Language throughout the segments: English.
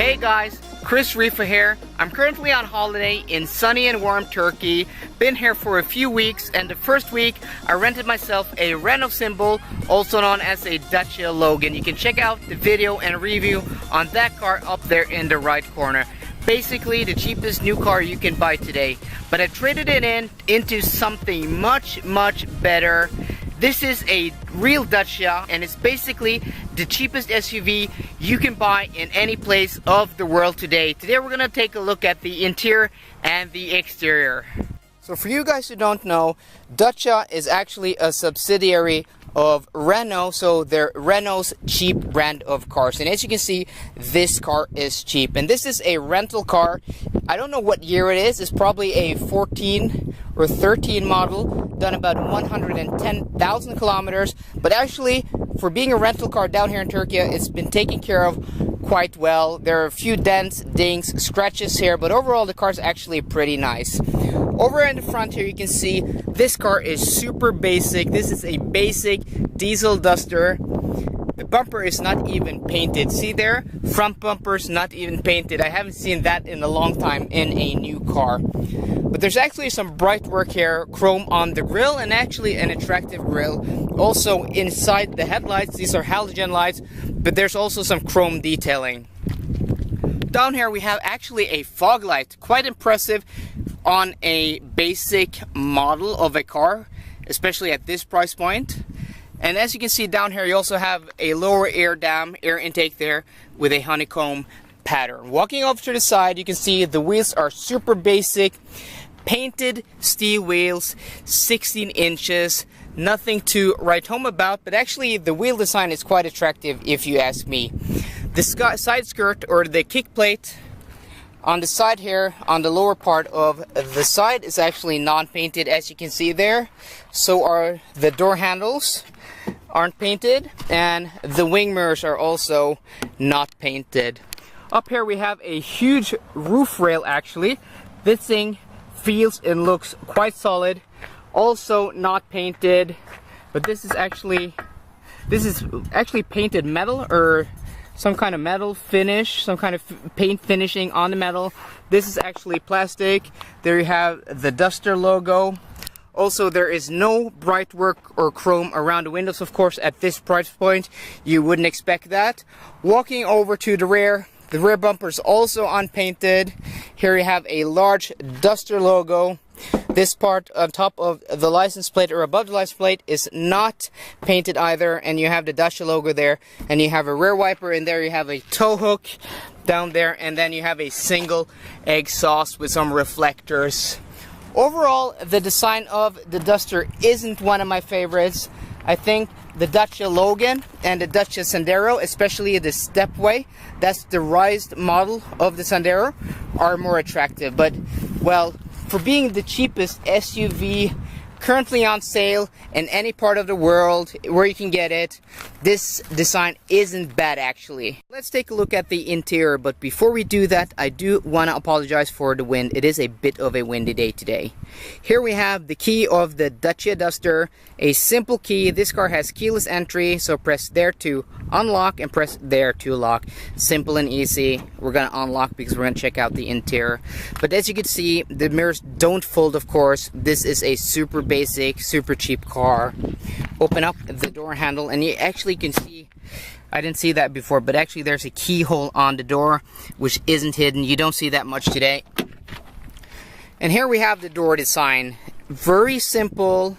Hey guys, Chris Rifa here. I'm currently on holiday in sunny and warm Turkey. Been here for a few weeks, and the first week I rented myself a Renault Symbol, also known as a Dacia Logan. You can check out the video and review on that car up there in the right corner. Basically the cheapest new car you can buy today. But I traded it into something much better. This is a real Dacia, and it's basically the cheapest SUV you can buy in any place of the world today. Today we're gonna take a look at the interior and the exterior. So for you guys who don't know, Dacia is actually a subsidiary of Renault, so they're Renault's cheap brand of cars. And as you can see, this car is cheap, and this is a rental car. I don't know what year it is. It's probably a 14 or 13 model, done about 110,000 kilometers. But actually, for being a rental car down here in Turkey, it's been taken care of quite well. There are a few dents, dings, scratches here, but overall the car's actually pretty nice. Over in the front here, you can see this car is super basic. This is a basic diesel Duster. The bumper is not even painted. See there? Front bumper's not even painted. I haven't seen that in a long time in a new car. But there's actually some bright work here, chrome on the grille, and actually an attractive grille. Also inside the headlights, these are halogen lights, but there's also some chrome detailing. Down here we have actually a fog light, quite impressive on a basic model of a car, especially at this price point. And as you can see down here, you also have a lower air dam, air intake there with a honeycomb pattern. Walking over to the side, you can see the wheels are super basic, painted steel wheels, 16 inches, nothing to write home about, but actually the wheel design is quite attractive if you ask me. The side skirt, or the kick plate on the side here, on the lower part of the side, is actually non-painted, as you can see there. So are the door handles, aren't painted, and the wing mirrors are also not painted. Up here we have a huge roof rail actually. This thing feels and looks quite solid, also not painted, but this is actually painted metal, or some kind of metal finish, some kind of paint finishing on the metal. This is actually plastic. There you have the Duster logo. Also, there is no bright work or chrome around the windows. Of course, at this price point, you wouldn't expect that. Walking over to the rear bumper is also unpainted. Here you have a large Duster logo. This part on top of the license plate, or above the license plate, is not painted either, and you have the Dacia logo there, and you have a rear wiper, and there you have a tow hook down there, and then you have a single exhaust with some reflectors. Overall, the design of the Duster isn't one of my favorites. I think the Dacia Logan and the Dacia Sandero, especially the stepway, that's the raised model of the Sandero, are more attractive. But, well, for being the cheapest SUV currently on sale in any part of the world where you can get it, this design isn't bad actually. Let's take a look at the interior, but before we do that, I do want to apologize for the wind. It is a bit of a windy day today. Here we have the key of the Dacia Duster, a simple key. This car has keyless entry, so press there to unlock and press there to lock. Simple and easy. We're gonna unlock because we're gonna check out the interior. But as you can see, the mirrors don't fold, of course. This is a super basic, super cheap car. Open up the door handle, and you actually can see, I didn't see that before, but actually there's a keyhole on the door which isn't hidden. You don't see that much today. And here we have the door design. Very simple,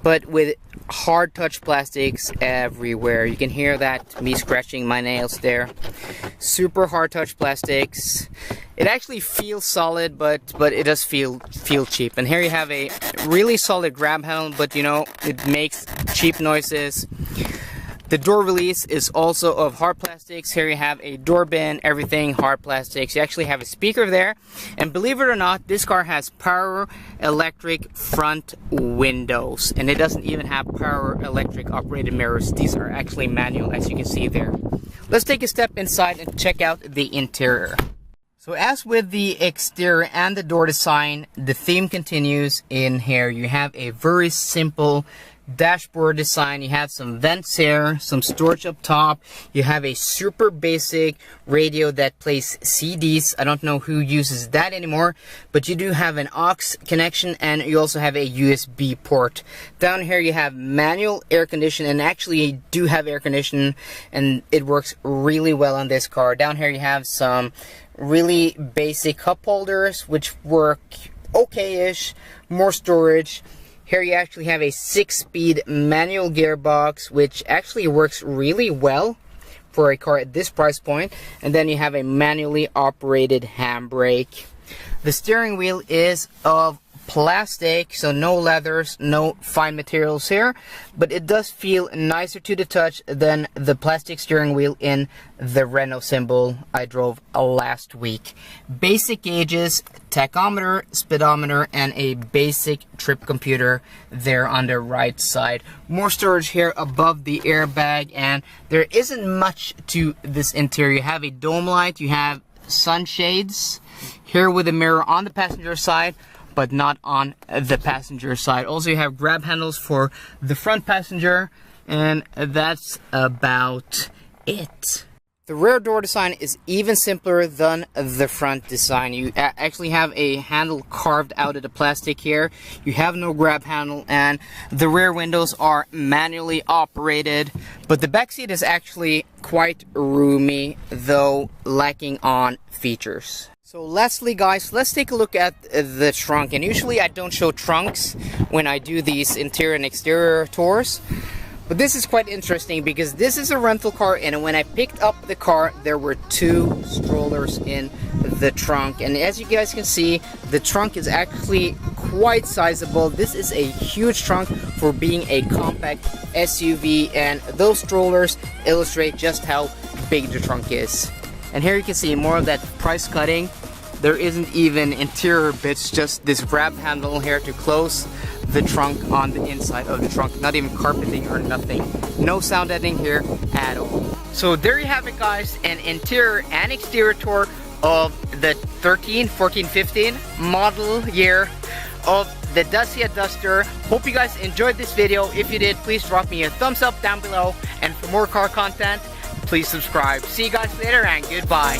but with hard touch plastics everywhere. You can hear that, me scratching my nails there. Super hard touch plastics. It actually feels solid, but it does feel cheap. And here you have a really solid grab handle, but you know, it makes cheap noises. The door release is also of hard plastics. Here you have a door bin, everything hard plastics. You actually have a speaker there. And believe it or not, this car has power electric front windows. And it doesn't even have power electric operated mirrors. These are actually manual, as you can see there. Let's take a step inside and check out the interior. So as with the exterior and the door design, the theme continues in here. You have a very simple dashboard design. You have some vents here, some storage up top. You have a super basic radio that plays CDs. I don't know who uses that anymore, but you do have an aux connection, and you also have a USB port. Down here you have manual air conditioning, and actually you do have air conditioning, and it works really well on this car. Down here you have some really basic cup holders which work okay-ish, more storage. Here you actually have a 6-speed manual gearbox, which actually works really well for a car at this price point. And then you have a manually operated handbrake. The steering wheel is of plastic, so no leathers, no fine materials here, but it does feel nicer to the touch than the plastic steering wheel in the Renault Symbol I drove last week. Basic gauges, tachometer, speedometer, and a basic trip computer there on the right side. More storage here above the airbag, and there isn't much to this interior. You have a dome light, you have sunshades here with a mirror on the passenger side, but not on the passenger side. Also, you have grab handles for the front passenger, and that's about it. The rear door design is even simpler than the front design. You actually have a handle carved out of the plastic here. You have no grab handle, and the rear windows are manually operated. But the back seat is actually quite roomy, though lacking on features. So lastly, guys, let's take a look at the trunk. And usually I don't show trunks when I do these interior and exterior tours, but this is quite interesting because this is a rental car, and when I picked up the car there were 2 strollers in the trunk. And as you guys can see, the trunk is actually quite sizable. This is a huge trunk for being a compact SUV, and those strollers illustrate just how big the trunk is. And here you can see more of that price cutting. There isn't even interior bits, just this grab handle here to close the trunk on the inside of the trunk. Not even carpeting or nothing. No sound editing here at all. So there you have it, guys, an interior and exterior tour of the 13, 14, 15 model year of the Dacia Duster. Hope you guys enjoyed this video. If you did, please drop me a thumbs up down below, and for more car content, please subscribe. See you guys later, and goodbye.